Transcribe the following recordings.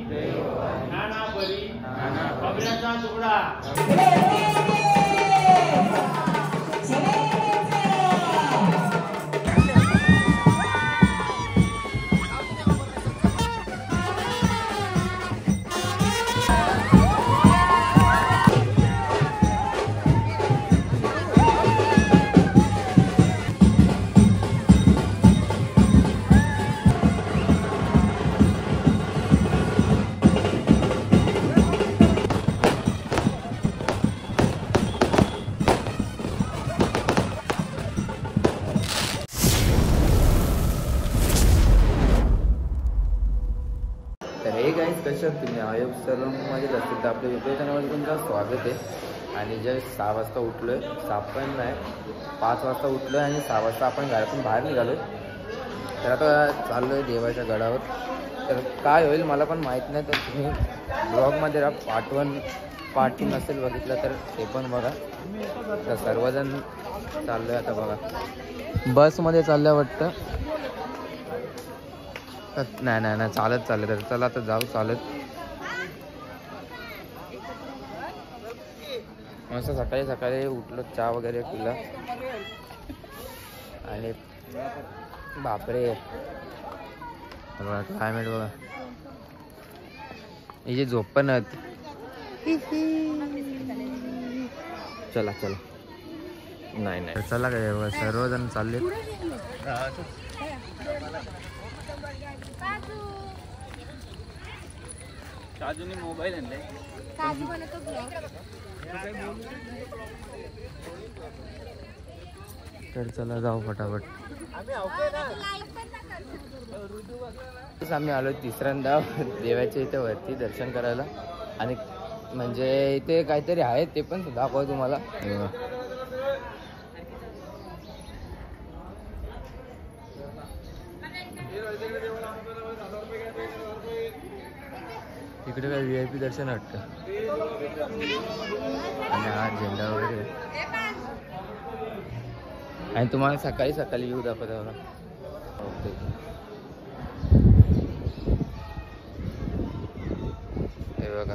नाना परी खबऱ्याचा तुकडा. कशा तुम्ही आयोग सर्व माझे असतील तर आपल्या युट्यूब चॅनलवर तुमचं स्वागत आहे. आणि जस्ट 6 वाजता उठलो आहे, 6 पण नाही 5 वाजता उठलो आहे आणि 6 वाजता आपण घरातून बाहेर निघालो आहे. तर आता चाललो आहे देवाच्या गडावर. तर काय होईल मला पण माहीत नाही, तर तुम्ही ब्लॉगमध्ये राहा. पार्ट 2 नसेल बघितलं तर ते पण बघा. तर सर्वजण चाललो आहे आता बघा, बसमध्ये चाललं वाटतं. नाही चालत चाललं. तर चला आता जाऊ चालत. मस्त सकाळी सकाळी उठलो, चहा वगैरे पिला आणि बापरे बघा क्लायमेट बघा. ही जी झोप पण चला चला नाही चला काय सर्वजण चालले. काजूने मोबाईल आणलाय. काजू बनवतो ब्लॉग. तर चला जाऊ फटाफट. आम्ही आलो तिसऱ्यांदा देवाच्या इथे वरती दर्शन करायला. आणि म्हणजे इथे काहीतरी आहे ते पण दाखवा तुम्हाला. इकडे काय VIP दर्शन वाटतं. आणि हा झेंडा वगैरे आणि तुम्हाला सकाळी सकाळी येऊ दाखवता बघा. हे बघा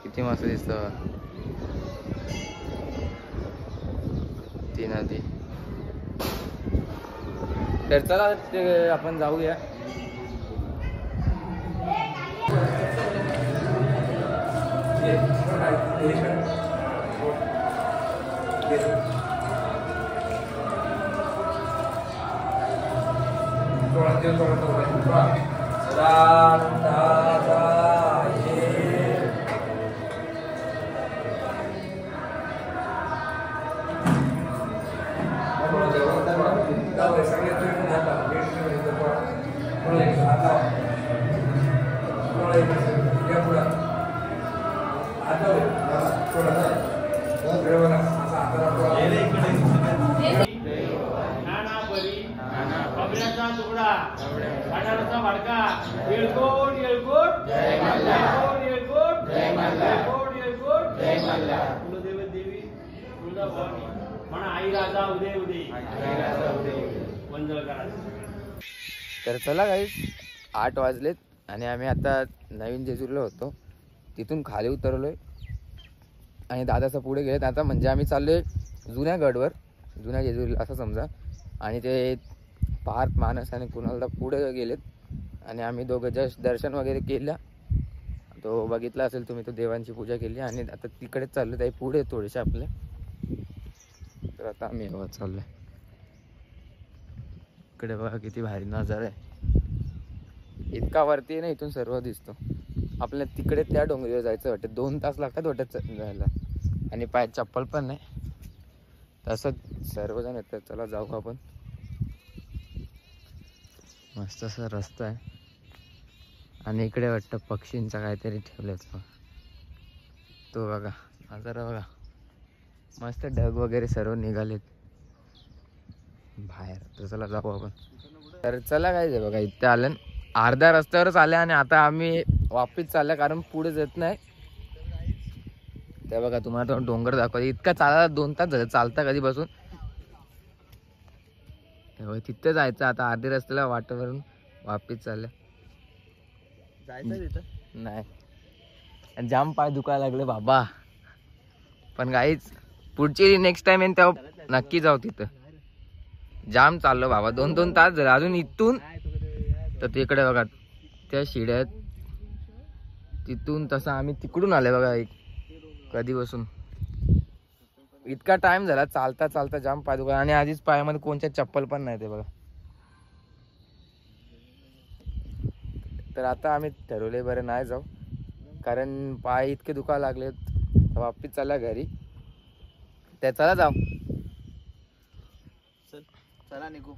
किती मस्त दिसतं ती नदी. तर चला ते आपण जाऊया. नाना परी खबऱ्याचा तुकडा. पाण्याचा वाडका. येळकोट येळकोट जय मल्हार. येळकोट जय मल्हार. येळकोट जय मल्हार. कुलदेव देवी तुळजाभवानी म्हणा आई राजा उदय उदय. वंदन करा. तर चला गाईस 8 वाजलेत आणि आम्ही आता नवीन जेजुरीला होतो, तिथून खाली उतरलोय आणि दादाचा पुढे गेलेत. आता म्हणजे आम्ही चाललोय जुन्या गडवर, जुन्या जेजुरीला असं समजा. आणि ते पार्थ मानस आणि कुणालदा पुढे गेलेत आणि आम्ही दोघं जस्ट दर्शन वगैरे केलं. तो बघितला असेल तुम्ही, तो देवांची पूजा केली आणि आता तिकडेच चाललो आहे पुढे थोडेसे आपले. तर आता आम्ही चाललोय. इकडे बघा किती भारी नजारा आहे. इतका वरती ना, इथून सर्व दिसतो. आपल्या तिकडे त्या डोंगरीवर जायचं वाटतं, 2 तास लागतात वाटत जायला आणि पायात चप्पल पण नाही. तसं सर्वजण येतात. चला जाऊ आपण. मस्त असा रस्ता आहे आणि इकडे वाटतं पक्षींचा काहीतरी ठेवलंय तो बघा नजारा बघा. मस्त ढग वगैरे सर्व निघालेत बाहेर. तर चला जाऊ आपण. तर चला काय बघा इथे आलं, अर्ध्या रस्त्यावरच आले आणि आता आम्ही वापस चाललं कारण पुढे जात नाही. त्या बघा तुम्हाला तो डोंगर दाखवायचा. इतका चालायला 2 तास झाले चालता कधी बसून. तिथे जायचं आता. अर्ध्या रस्त्याला वाटेवरून वापस चाललं. नाही, जाम पाय दुखायला लागले बाबा. पण गाईच पुढची नेक्स्ट टाइम येईन तेव्हा नक्की जाऊ तिथं. जाम चाललो बाबा, 2-2 तास झाले. अजून इथून तर तिकडे बघा त्या शिड्या आहेत, तिथून तसं आम्ही तिकडून आले बघा. कधी बसून इतका टाइम झाला चालता चालता, जाम पाय दुखा. आणि आधीच पायामध्ये कोणत्या चप्पल पण नाही ते बघा. तर आता आम्ही ठरवले बरं नाही जाऊ, कारण पाय इतके दुखायला लागलेत. वापिस चला घरी. त्या चला जाऊ, चला निघू.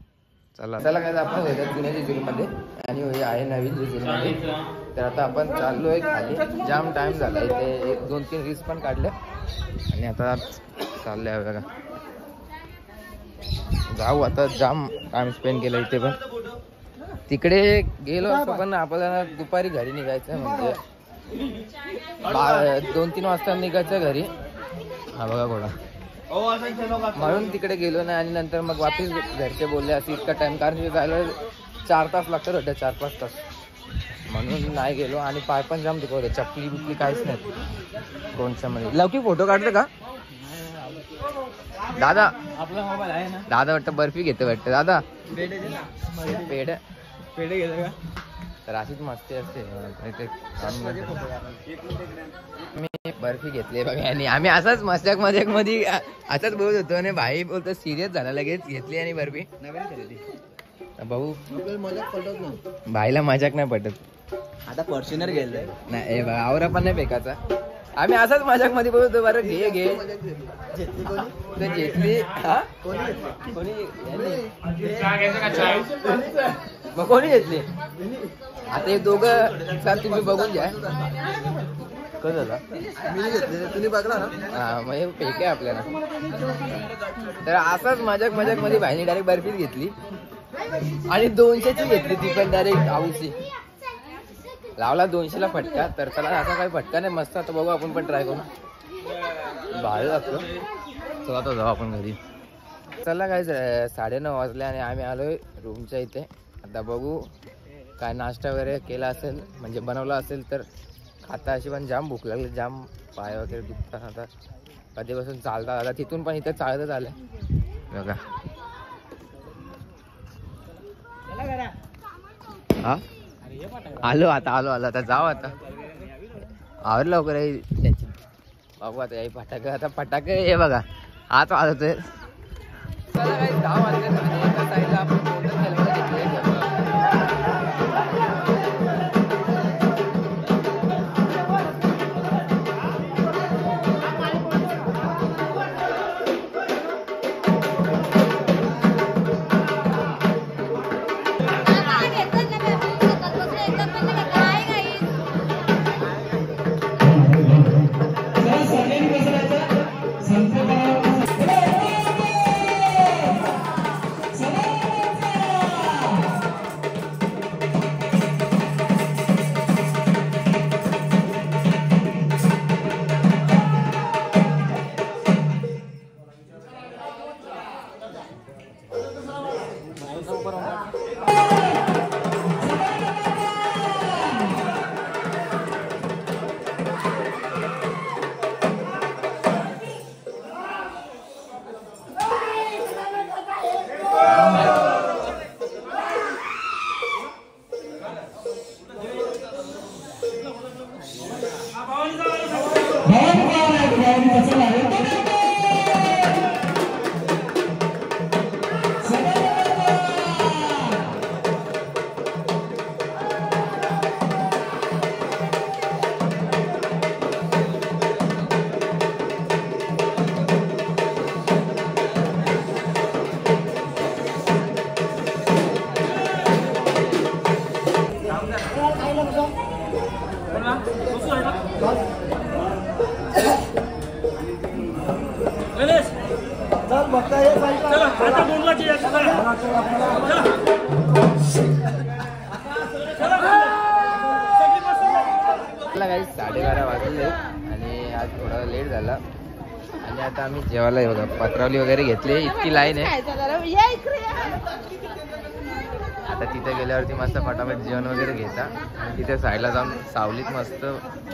चला चला काय आपण होत्या जुन्या जेजुरीमध्ये आणि हे आहे नवीन जेजुरीमध्ये. तर आता आपण चाललोय खाली. जाम टाइम झाला इथे, 1-2-3 रील्स पण काढल्या आणि आता चाललंय बघा. जाऊ आता. जाम टाइम स्पेंड केला इथे. पण तिकडे गेलो असतो पण आपल्याला दुपारी घरी निघायचं, म्हणजे 2-3 वाजता निघायचं घरी. हा बघा घोडा, म्हणून तिकडे गेलो नाही. आणि नंतर मग वापस घरचे बोलले असं इतका टाइम, कारण की जायला 4 तास लागतात होते, 4-5 तास, म्हणून नाही गेलो. आणि पाय पण जाम दुखत होते, चपली बिपली काहीच नाही कोणच्या मध्ये. लवकर फोटो काढते का दादा? आपला मोबाईल आहे ना दादा वाटतं बर्फी घेते वाटतं. दादा पेढे घेतो का? तर अशीच मस्ती असते. मी बर्फी घेतली बघा. आणि आम्ही असाच मजाक मध्ये असंच बोलत होतो आणि भाई बोलतो सिरियस झाला, लगेच घेतली आणि बर्फी नवीन खरेदी. भाऊ भाईला मजाक नाही पटत. आता फॉर्च्युनर गेलंय नाही आवरा पण नाही फेकायचा. आम्ही असाच मजाक मध्ये बोलत होतो, बरं घे घेतली. हा कोणी मग कोणी घेतली? आता हे दोघं सर तुम्ही बघून घ्या. कसं झालं तुम्ही बघला ना. हा मग हे फेक आहे आपल्याला. तर असाच मजाक मध्ये भाईने डायरेक्ट बर्फीच घेतली आणि 200ची घेतली ती पण डायरेक्ट आऊची. लावला 200ला फटका. तर त्याला असा काही फटका नाही, मस्त. आता बघू आपण पण ट्राय करू. भारी लागतो. चला तो जाऊ आपण घरी. चला काय 9:30 वाजले आणि आम्ही आलोय रूमच्या इथे. आता बघू काय नाश्ता वगैरे केला असेल, म्हणजे बनवला असेल तर खाता. अशी पण जाम भूक लागली, जाम पाय वगैरे दुखतात. आता कधीपासून चालतात, आता तिथून पण इथे चालतच आलं बघा. हा आलो आता जाऊ. आता आवड लवकर बाबू. आता याही फटाके हे बघा आज वाजतोय. चला काही 10 वाजले म्हणजे एका साईडला आपण गोल्डन कलर घेतले. काही 12:30 वाजले आणि आज थोडा लेट झाला. आणि आता आम्ही जेवायला बघा पत्रावली वगैरे घेतली. इतकी लाईन आहे. आता तिथे गेल्यावरती मस्त फटाफट जेवण वगैरे घेता आणि तिथे साईडला जाऊन सावलीत मस्त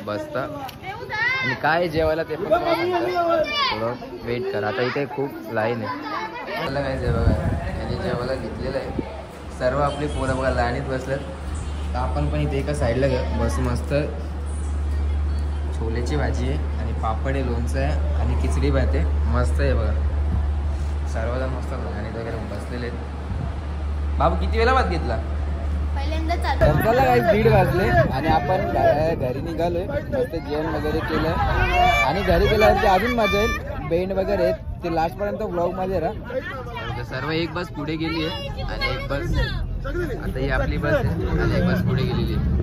बसता आणि काय जेवायला ते पण थोडं वेट करा. आता इथे खूप लाईन आहे. मला काय बघा आणि जेवायला घेतलेलं आहे. सर्व आपली पोरं बघा लाईनीत बसल्यात. तर आपण पण इथे एका साईडला बस मस्त छोलेची भाजी आहे आणि पापड आहे, लोणचं आहे आणि खिचडी भात आहे. मस्त आहे बघा. सर्वजण मस्त लाईनीत वगैरे बसलेले आहेत. बाबू किती वेळा भात घेतला? चला काही 1:30 वाजले आणि आपण घरी निघालोय. मस्त जेवण वगैरे केलं आणि घरी गेल्यावरती अजून मजा येईल. बेंड वगैरे आहेत ते लास्ट पर्यंत ब्लॉग मध्ये राहा. सर्व एक बस पुढे गेली आहे आणि एक बस आता ही आपली बस आहे आणि एक बस पुढे गेलेली आहे.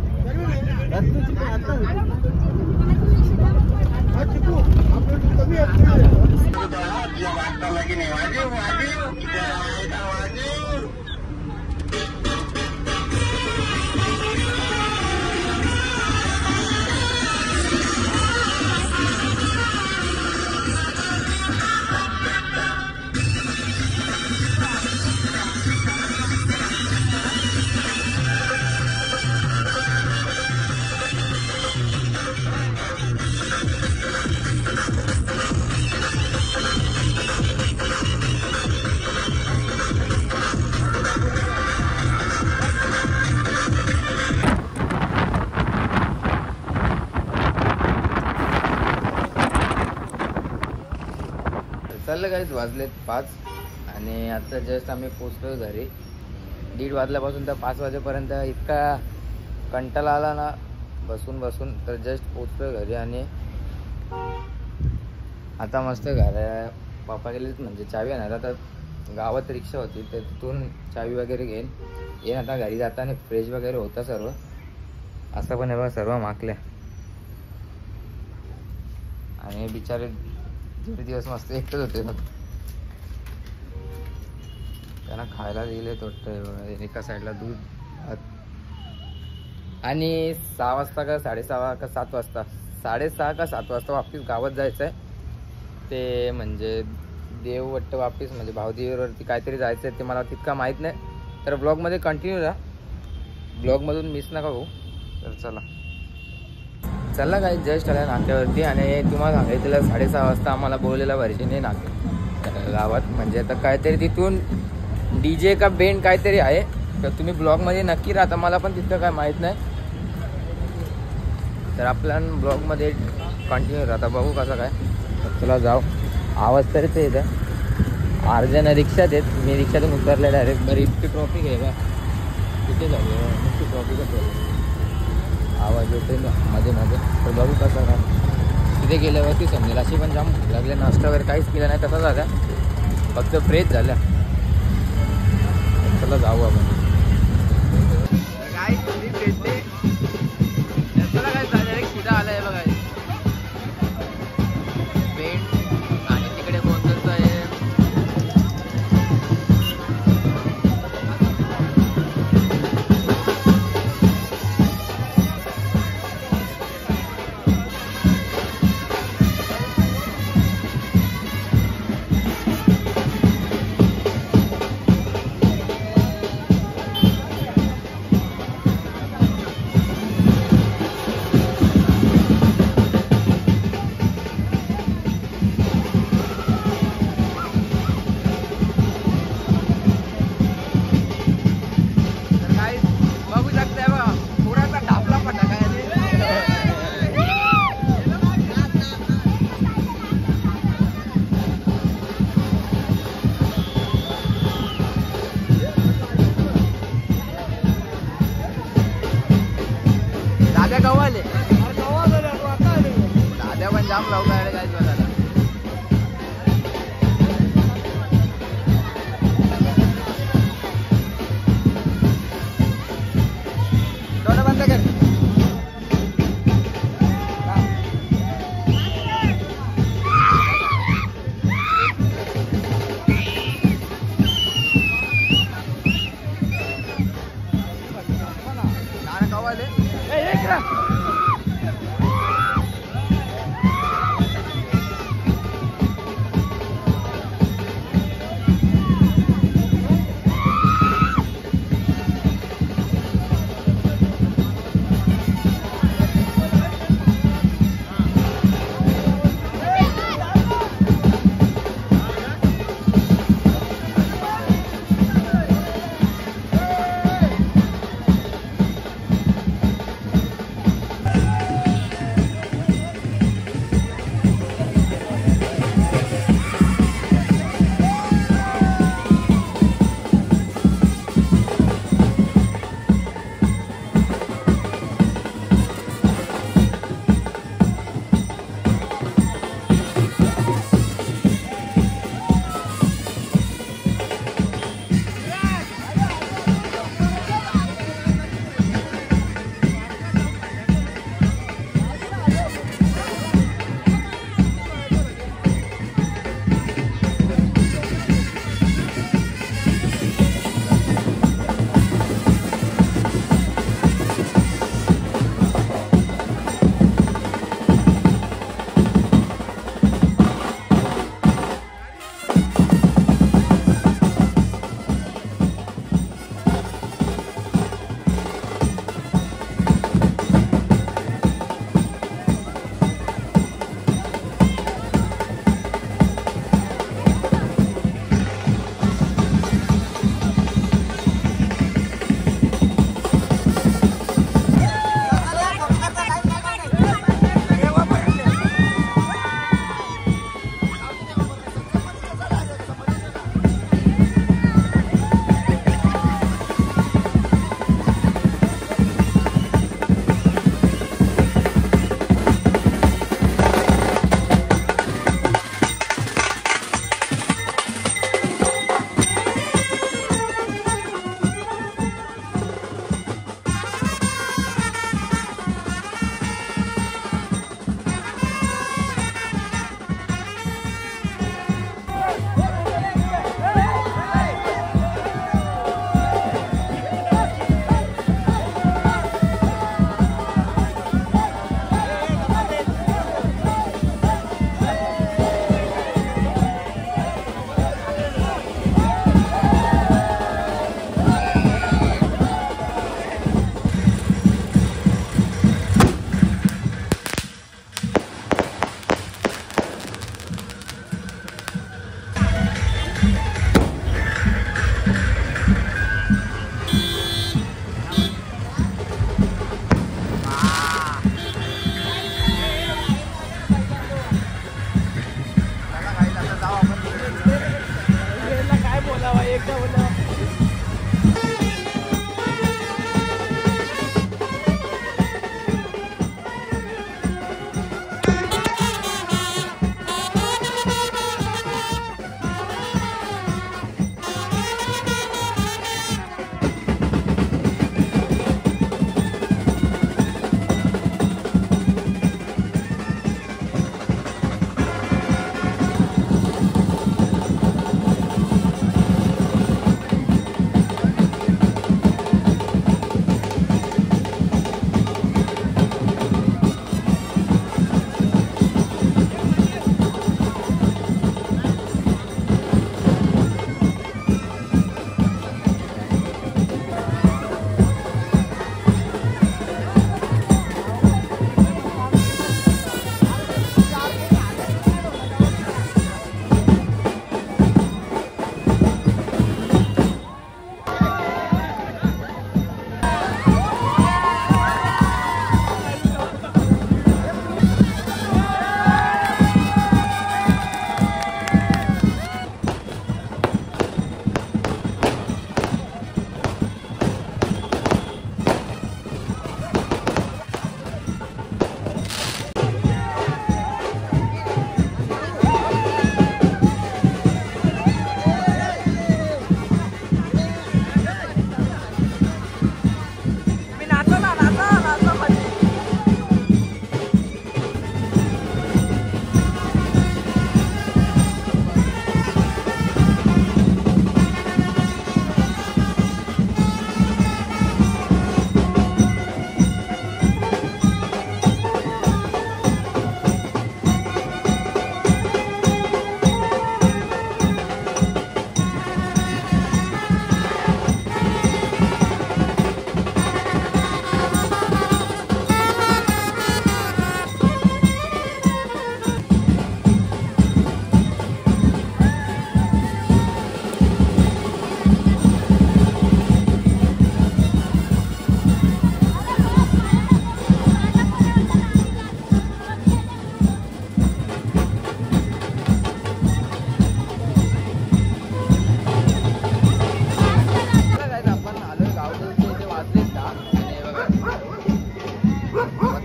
चाललं काहीच वाजलेत 5 आणि आता जस्ट आम्ही पोचलो घरी. 1:30 वाजल्यापासून तर 5 वाजेपर्यंत इतका कंटाळा आला ना बसून बसून, तर जस्ट पोचलो घरी आणि आता मस्त पप्पा गेलेत म्हणजे चावी आणायला. तर गावात रिक्षा होती तर तिथून चावी वगैरे येईन आता घरी जाता आणि फ्रेश वगैरे होता सर्व. असं पण हे बघा सर्व माकल्या आणि बिचारे 1.5 दिवस मस्त एकटच होते. मग त्यांना खायला दिले थोडं एका साईडला दूध आणि 6 वाजता का 6:30 का 7 वाजता 6:30 का 7 वाजता वापस गावात जायचं आहे. ते म्हणजे देववट्ट वापस म्हणजे भाऊदेवीवरती काहीतरी जायचं आहे ते मला तितका माहीत नाही. तर ब्लॉगमध्ये कंटिन्यू राहा, ब्लॉगमधून मिस नका होऊ. तर चला काही जस्ट आल्या नाक्यावरती आणि तुम्हाला सांगायचं 6:30 वाजता आम्हाला बोललेला वर्षीने नाके गावात म्हणजे आता काहीतरी तिथून DJ का बेंड काहीतरी आहे. तर तुम्ही ब्लॉगमध्ये नक्की राहता, मला पण तितकं काय माहीत नाही. तर आपल्या ब्लॉगमध्ये कंटिन्यू राहता, बघू कसं काय. तर चला जाऊ. आवाज तरीच येतं. अर्जन रिक्षात येत, मी रिक्षातून उतरले डायरेक्ट. बरं इतकी ट्रॉफिक आहे बा तिथे झाली नुसती ट्रॉफिकच आहे. आवाज येतोय ना मध्ये मध्ये. तर बघू कसं काय तिथे गेल्यावरती समजेल. अशी पण जाम लागले, नाश्ता वगैरे काहीच केला नाही तसा झाला, फक्त फ्रेश झाल्या. चला जाऊ आपण. काय तुम्ही भेटते चला काय झालं सीधा आलाय बघा पेंट आणि तिकडे कोणतंच आहे. दाद्या पण जाम लवकर आले काय बघायला. डोळा बंद कर. नाना कवाले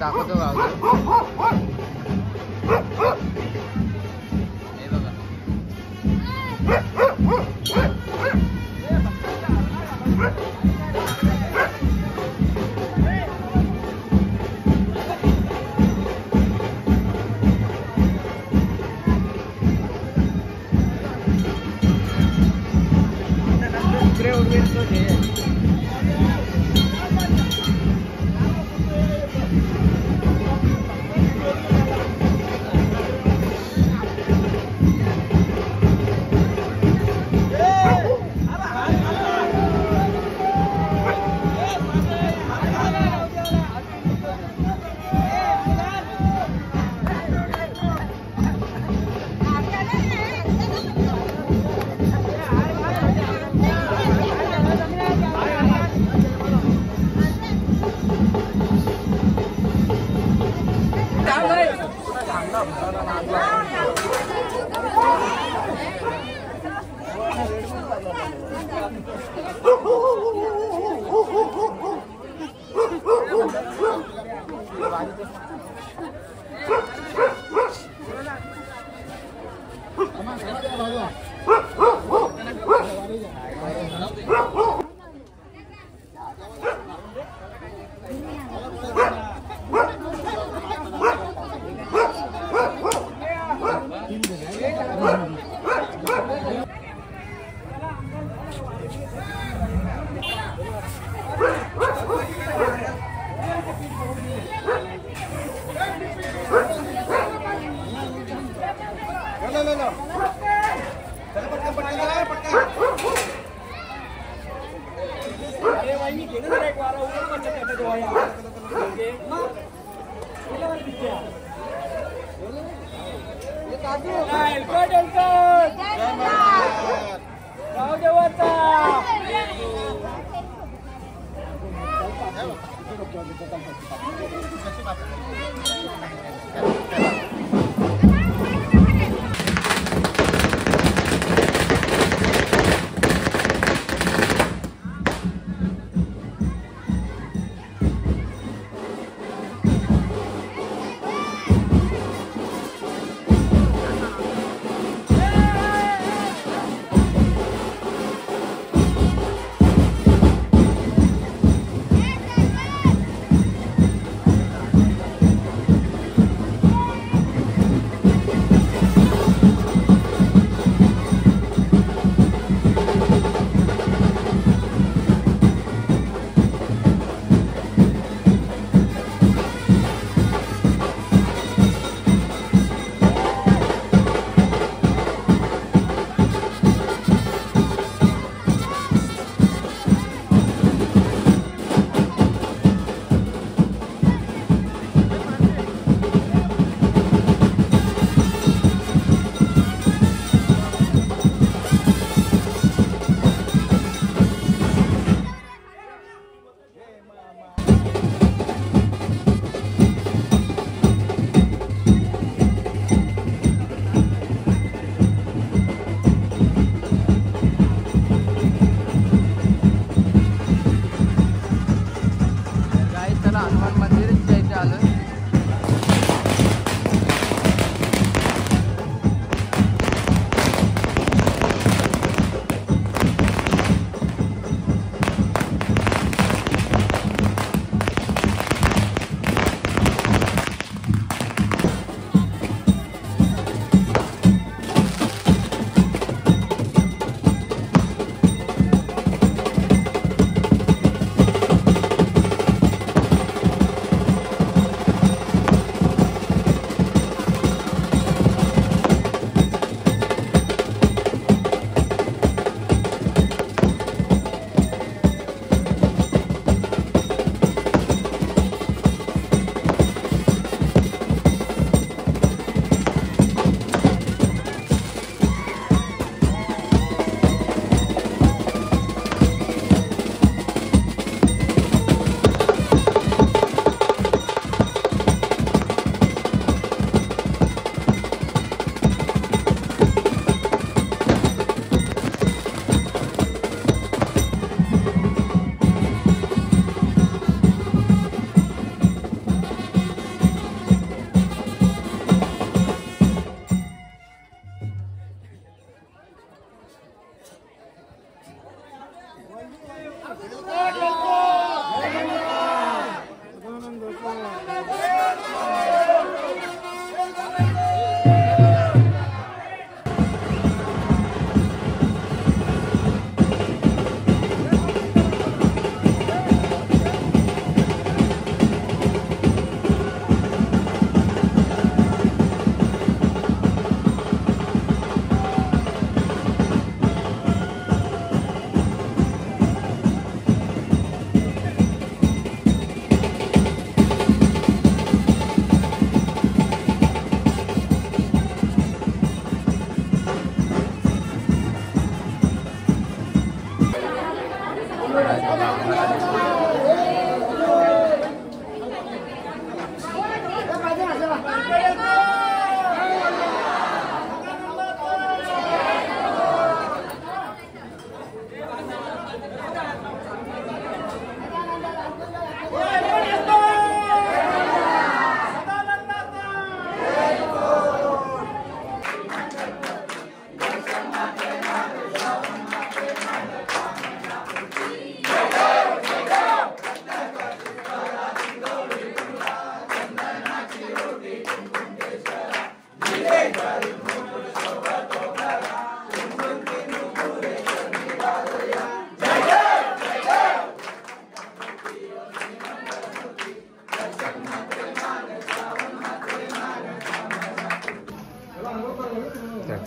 दाखवतो गाव हे बघा.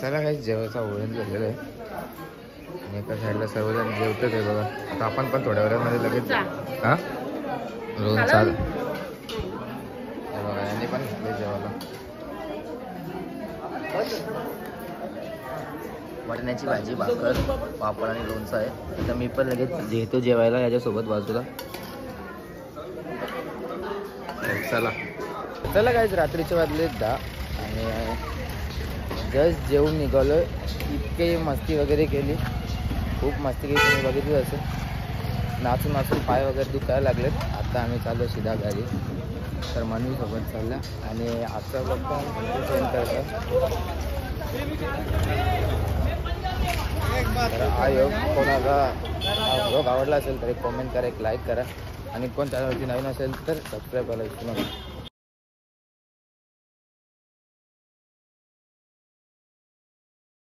चला काही जेवायचा ओळण झालेलं आहे आणि एका साईडला सर्वजण जेवतात आहे बघा. आता आपण पण थोड्या वेळामध्ये लगेच हां रोहन चाल बघा यांनी पण घेतले जेवायला. वाटण्याची भाजी, भाकर, पापड आणि लोणचं आहे. तर मी पण लगेच घेतो जेवायला याच्यासोबत बाजूला. चला चला काहीच रात्रीचे वाजले 10 आणि जस्ट जेवून निघालो. इतके मस्ती वगैरे केली, खूप मस्ती केली. तुम्ही बघितली असेल, नाचून नाचून पाय वगैरे दुखायला लागलेत. आता आम्ही चाललो सीधा घरी. तर मनवीसोबत चालला आणि आजचा ब्लॉग पण सेंड करतो. तर आयोग कोणाला हा ब्लॉग आवडला असेल तर एक कॉमेंट करा, एक लाईक करा आणि कोण चॅनलवरती नवीन असेल तर सबस्क्राईब करायला विसरू नका.